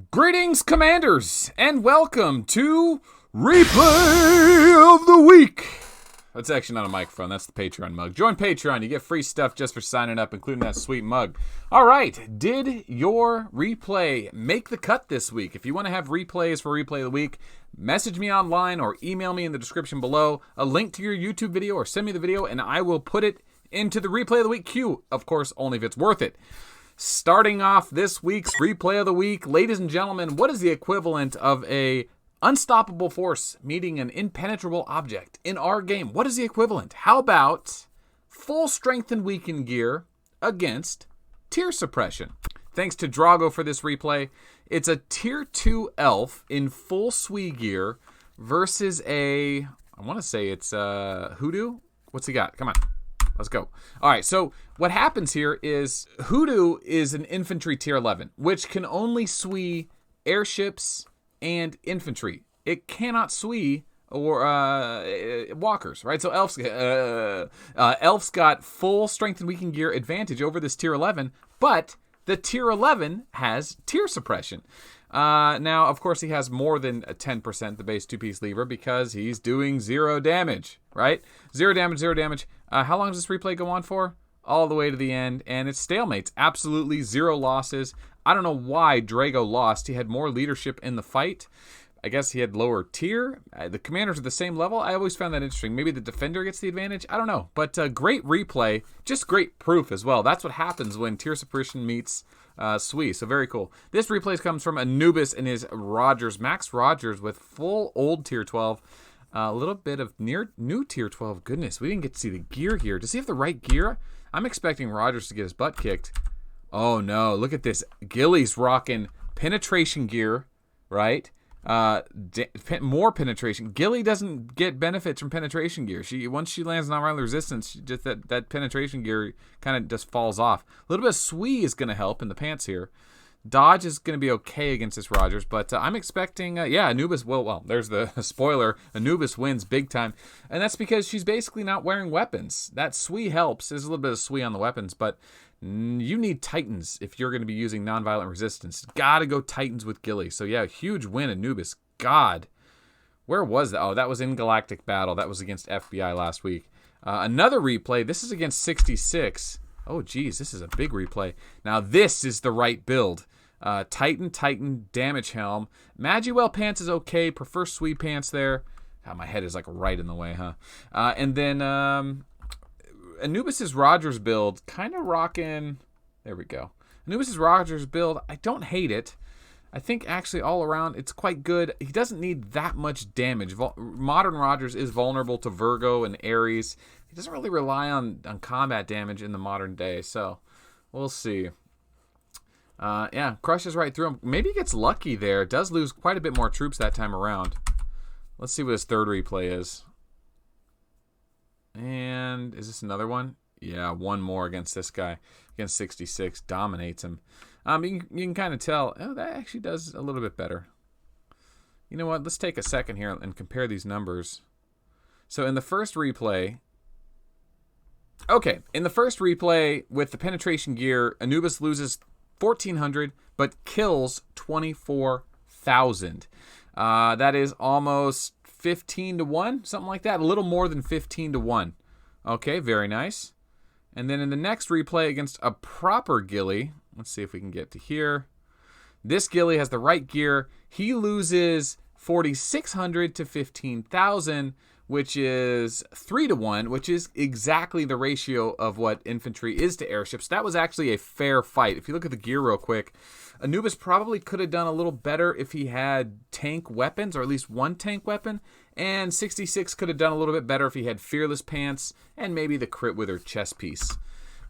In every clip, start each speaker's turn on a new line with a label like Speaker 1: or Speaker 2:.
Speaker 1: Greetings, Commanders, and welcome to Replay of the Week. That's actually not a microphone, that's the Patreon mug. Join Patreon, you get free stuff just for signing up, including that sweet mug. All right, did your replay make the cut this week? If you want to have replays for Replay of the Week, message me online or email me in the description below a link to your YouTube video or send me the video, and I will put it into the Replay of the Week queue. Of course, only if it's worth it. Starting off this week's Replay of the Week, ladies and gentlemen, what is the equivalent of a unstoppable force meeting an impenetrable object in our game? What is the equivalent? How about full strength and weakened gear against tier suppression? Thanks to Drago for this replay. It's a tier 2 elf in full SWE gear versus I want to say it's Hoodoo. What's he got? Come on. Let's go. All right, so what happens here is Hoodoo is an infantry tier 11, which can only SWE airships and infantry. It cannot SWE or walkers, right? So Elf's got full strength and weakened gear advantage over this tier 11, but the tier 11 has tier suppression. Now, of course, he has more than 10% the base 2-piece lever because he's doing 0 damage, right? 0 damage, 0 damage. How long does this replay go on for? All the way to the end, and it's stalemates. Absolutely 0 losses. I don't know why Drago lost. He had more leadership in the fight. I guess he had lower tier. The commanders are the same level. I always found that interesting. Maybe the defender gets the advantage. I don't know. But great replay. Just great proof as well. That's what happens when tier suppression meets SWE. So very cool. This replay comes from Anubis and his Rogers. Max Rogers with full old tier 12. A little bit of new tier 12. Goodness, we didn't get to see the gear here. Does he have the right gear? I'm expecting Rogers to get his butt kicked. Oh no, look at this. Gilly's rocking penetration gear, right? More penetration. Gilly doesn't get benefits from penetration gear. Once she lands non-violent resistance, just that penetration gear kind of just falls off. A little bit of SWE is going to help in the pants here. Dodge is going to be okay against this Rogers, but I'm expecting, Anubis, well, there's the spoiler. Anubis wins big time, and that's because she's basically not wearing weapons. That SWE helps. There's a little bit of SWE on the weapons, but you need Titans if you're going to be using non-violent resistance. Got to go Titans with Gilly. So, yeah, huge win, Anubis. God, where was that? Oh, that was in Galactic Battle. That was against FBI last week. Another replay. This is against 66. Oh, geez, this is a big replay. Now, this is the right build. Titan, damage helm. Magiwell pants is okay. Prefer SWE pants there. God, my head is like right in the way, huh? And then Anubis's Rogers build, kind of rocking. There we go. Anubis's Rogers build, I don't hate it. I think actually all around it's quite good. He doesn't need that much damage. Modern Rogers is vulnerable to Virgo and Aries. He doesn't really rely on combat damage in the modern day, so we'll see. Crushes right through him. Maybe he gets lucky there. Does lose quite a bit more troops that time around. Let's see what his third replay is. And is this another one? Yeah, one more against this guy. Against 66. Dominates him. You can kind of tell, that actually does a little bit better. You know what? Let's take a second here and compare these numbers. So in the first replay... Okay, in the first replay with the penetration gear, Anubis loses 1,400, but kills 24,000. That is almost 15 to 1, something like that. A little more than 15 to 1. Okay, very nice. And then in the next replay against a proper Gilly, let's see if we can get to here. This Gilly has the right gear. He loses 4,600 to 15,000, which is 3 to 1, which is exactly the ratio of what infantry is to airships. That was actually a fair fight. If you look at the gear real quick, Anubis probably could have done a little better if he had tank weapons, or at least one tank weapon, and 66 could have done a little bit better if he had fearless pants and maybe the crit with her chest piece.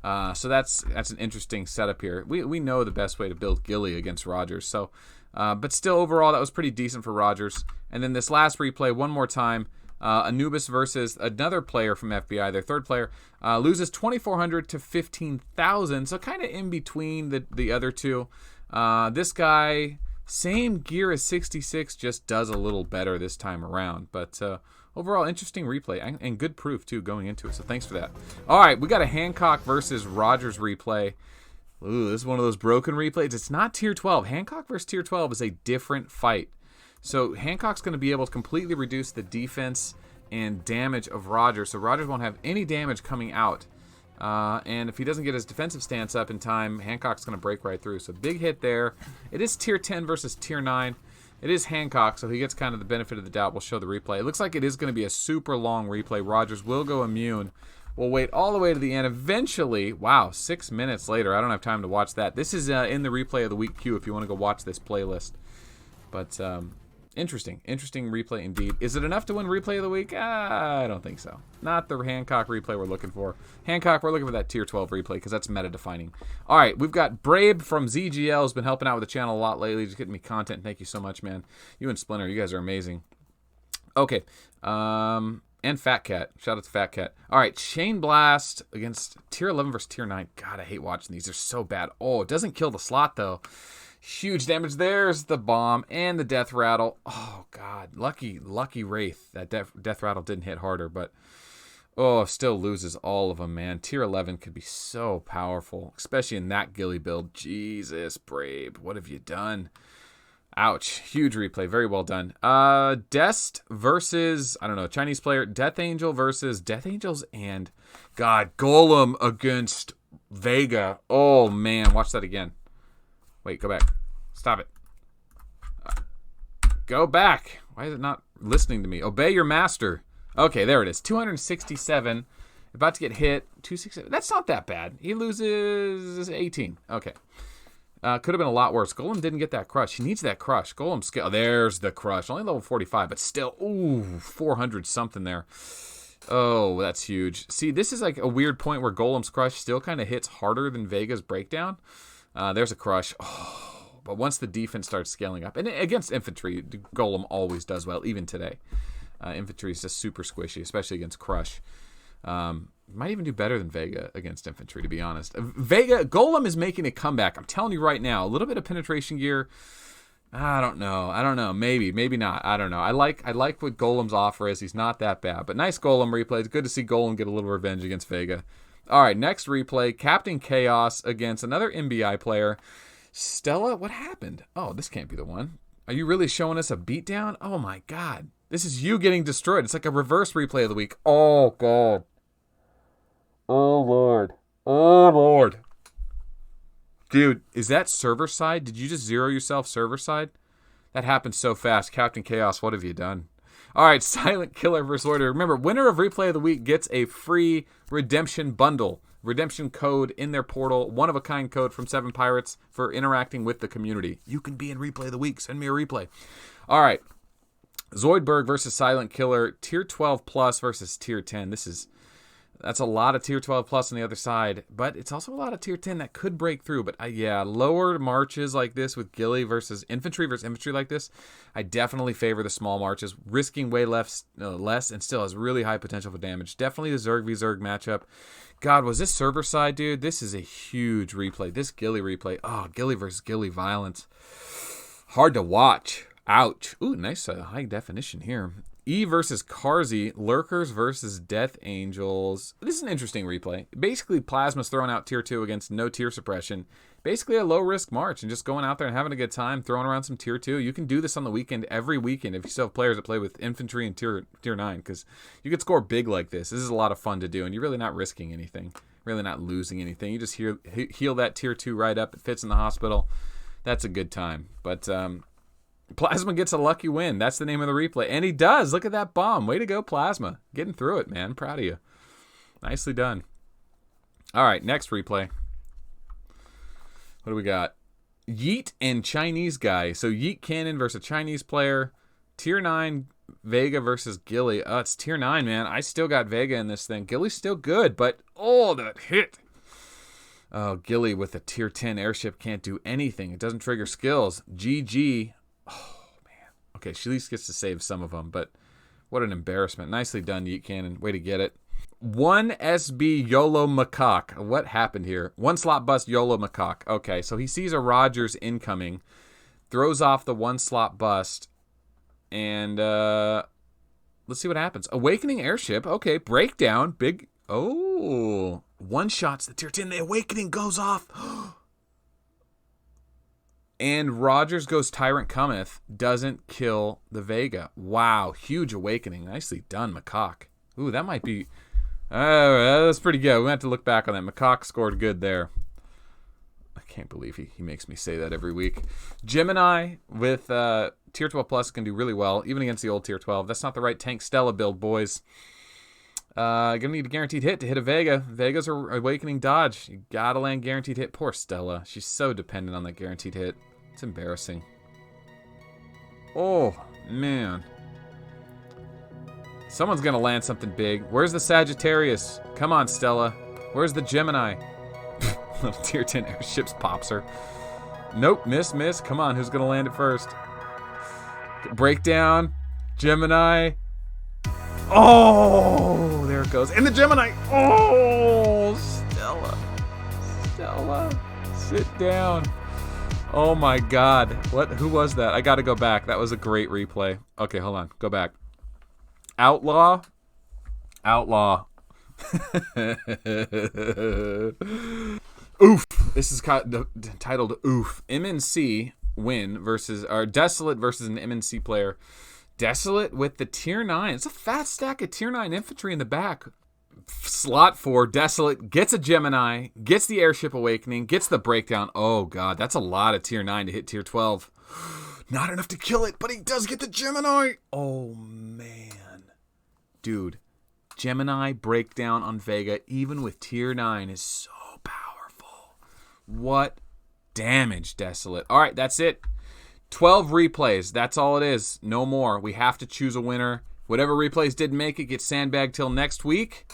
Speaker 1: So that's an interesting setup here. We know the best way to build Gilly against Rogers. So, but still overall that was pretty decent for Rogers. And then this last replay one more time. Anubis versus another player from FBI, their third player, loses 2,400 to 15,000. So kind of in between the other two. This guy, same gear as 66, just does a little better this time around. But overall, interesting replay and good proof too going into it. So thanks for that. All right, we got a Hancock versus Rogers replay. Ooh, this is one of those broken replays. It's not tier 12. Hancock versus tier 12 is a different fight. So Hancock's going to be able to completely reduce the defense and damage of Rogers. So Rogers won't have any damage coming out. And if he doesn't get his defensive stance up in time, Hancock's going to break right through. So big hit there. It is tier 10 versus tier 9. It is Hancock, so he gets kind of the benefit of the doubt. We'll show the replay. It looks like it is going to be a super long replay. Rogers will go immune. We'll wait all the way to the end. Eventually, wow, 6 minutes later. I don't have time to watch that. This is in the replay of the week queue if you want to go watch this playlist. But interesting replay indeed. Is it enough to win replay of the week? I don't think so. Not the Hancock replay we're looking for. Hancock, we're looking for that tier 12 replay because that's meta defining. All right, we've got Brabe from ZGL has been helping out with the channel a lot lately, just getting me content. Thank you so much, man. You and Splinter, you guys are amazing. Okay, and Fat Cat. Shout out to Fat Cat. All right, Chain Blast against tier 11 versus tier 9. God, I hate watching these. They're so bad. Oh, it doesn't kill the slot though. Huge damage. There's the bomb and the death rattle. Oh, God. Lucky Wraith. That death rattle didn't hit harder, but oh, still loses all of them, man. Tier 11 could be so powerful, especially in that Gilly build. Jesus, Brave. What have you done? Ouch. Huge replay. Very well done. Dest versus, I don't know, Chinese player. Death Angel versus Death Angels and, God, Golem against Vega. Oh, man. Watch that again. Wait, go back. Stop it. Go back. Why is it not listening to me? Obey your master. Okay, there it is. 267. About to get hit. 267. That's not that bad. He loses 18. Okay. Could have been a lot worse. Golem didn't get that crush. He needs that crush. Golem skill. Oh, there's the crush. Only level 45, but still, ooh, 400 something there. Oh, that's huge. See, this is like a weird point where Golem's crush still kind of hits harder than Vega's breakdown. There's a crush. Oh, but once the defense starts scaling up, and against infantry, Golem always does well, even today. Infantry is just super squishy, especially against crush. Might even do better than Vega against infantry, to be honest. Golem is making a comeback. I'm telling you right now. A little bit of penetration gear. I don't know. Maybe not. I don't know. I like what Golem's offer is. He's not that bad. But nice Golem replay. It's good to see Golem get a little revenge against Vega. All right, next replay, Captain Chaos against another MBI player. Stella, what happened? Oh, this can't be the one. Are you really showing us a beatdown? Oh, my God. This is you getting destroyed. It's like a reverse replay of the week. Oh, God. Oh, Lord. Oh, Lord. Dude, is that server side? Did you just zero yourself server side? That happened so fast. Captain Chaos, what have you done? All right, Silent Killer versus Order. Remember, winner of Replay of the Week gets a free redemption bundle. Redemption code in their portal. One-of-a-kind code from 7 Pirates for interacting with the community. You can be in Replay of the Week. Send me a replay. All right. Zoidberg versus Silent Killer. Tier 12 plus versus Tier 10. That's a lot of Tier 12 plus on the other side, but it's also a lot of Tier 10 that could break through. But yeah, lower marches like this with Gilly versus infantry like this, I definitely favor the small marches, risking way less and still has really high potential for damage. Definitely the Zerg v Zerg matchup. God, was this server side, dude? This is a huge replay. This Gilly replay. Oh, Gilly versus Gilly violence. Hard to watch. Ouch. Ooh, nice high definition here. E versus Karzi, Lurkers versus Death Angels. This is an interesting replay. Basically, Plasma's throwing out tier 2 against no tier suppression. Basically a low-risk march and just going out there and having a good time, throwing around some tier 2. You can do this on the weekend, every weekend, if you still have players that play with infantry and tier 9, because you could score big like this. This is a lot of fun to do, and you're really not risking anything, really not losing anything. You just heal that tier 2 right up. It fits in the hospital. That's a good time. But Plasma gets a lucky win. That's the name of the replay. And he does. Look at that bomb. Way to go, Plasma. Getting through it, man. Proud of you. Nicely done. All right, next replay. What do we got? Yeet and Chinese guy. So Yeet Cannon versus a Chinese player. Tier 9 Vega versus Gilly. Oh, it's Tier 9, man. I still got Vega in this thing. Gilly's still good, but oh, that hit. Oh, Gilly with a Tier 10 airship can't do anything. It doesn't trigger skills. GG. Oh, man. Okay, she at least gets to save some of them, but what an embarrassment. Nicely done, Yeet Cannon. Way to get it. 1 SB YOLO Macaque. What happened here? 1 slot bust YOLO Macaque. Okay, so he sees a Rogers incoming, throws off the 1 slot bust, and let's see what happens. Awakening airship. Okay, breakdown. Big. Oh, 1 shots the tier 10. The awakening goes off. And Rogers goes Tyrant Cometh, doesn't kill the Vega. Wow, huge awakening. Nicely done, McCock. Ooh, that might be... that's pretty good. We have to look back on that. McCock scored good there. I can't believe he makes me say that every week. Gemini with Tier 12 Plus can do really well, even against the old Tier 12. That's not the right Tank Stella build, boys. Gonna need a guaranteed hit to hit a Vega. Vegas are awakening dodge. You gotta land guaranteed hit. Poor Stella. She's so dependent on that guaranteed hit. It's embarrassing. Oh, man. Someone's gonna land something big. Where's the Sagittarius? Come on, Stella. Where's the Gemini? Little Tier 10 airships pops her. Nope, miss. Come on, who's gonna land it first? Breakdown. Gemini. Oh, there it goes. And the Gemini. Oh, Stella. Sit down. Oh my God. Who was that? I gotta go back. That was a great replay. Okay, hold on. Go back. Outlaw. Oof. This is titled Oof. MNC Win versus, or Desolate versus an MNC player. Desolate with the Tier 9. It's a fat stack of Tier 9 infantry in the back. Slot 4, Desolate gets a Gemini, gets the Airship Awakening, gets the Breakdown. Oh, God, that's a lot of Tier 9 to hit Tier 12. Not enough to kill it, but he does get the Gemini. Oh, man. Dude, Gemini Breakdown on Vega, even with Tier 9, is so powerful. What damage, Desolate. All right, that's it. 12 replays. That's all it is. No more. We have to choose a winner. Whatever replays didn't make it gets sandbagged till next week.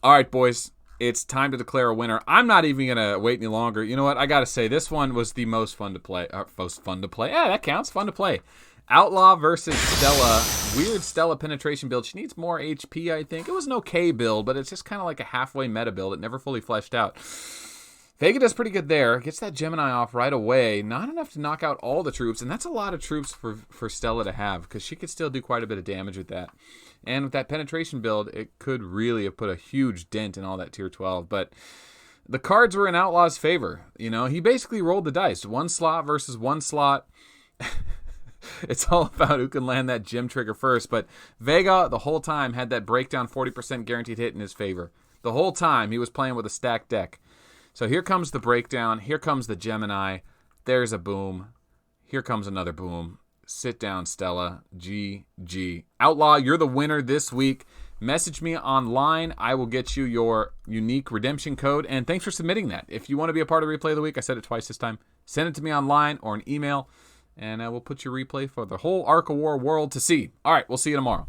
Speaker 1: All right, boys. It's time to declare a winner. I'm not even going to wait any longer. You know what? I got to say, this one was the most fun to play. Most fun to play. Yeah, that counts. Fun to play. Outlaw versus Stella. Weird Stella penetration build. She needs more HP, I think. It was an okay build, but it's just kind of like a halfway meta build. It never fully fleshed out. Vega does pretty good there. Gets that Gemini off right away. Not enough to knock out all the troops, and that's a lot of troops for Stella to have, because she could still do quite a bit of damage with that. And with that penetration build, it could really have put a huge dent in all that Tier 12. But the cards were in Outlaw's favor. You know, he basically rolled the dice. One slot versus one slot. It's all about who can land that gem trigger first. But Vega, the whole time, had that breakdown 40% guaranteed hit in his favor. The whole time, he was playing with a stacked deck. So here comes the breakdown. Here comes the Gemini. There's a boom. Here comes another boom. Sit down, Stella. GG. Outlaw, you're the winner this week. Message me online. I will get you your unique redemption code. And thanks for submitting that. If you want to be a part of Replay of the Week, I said it twice this time, send it to me online or an email, and I will put your replay for the whole Arc of War world to see. All right, we'll see you tomorrow.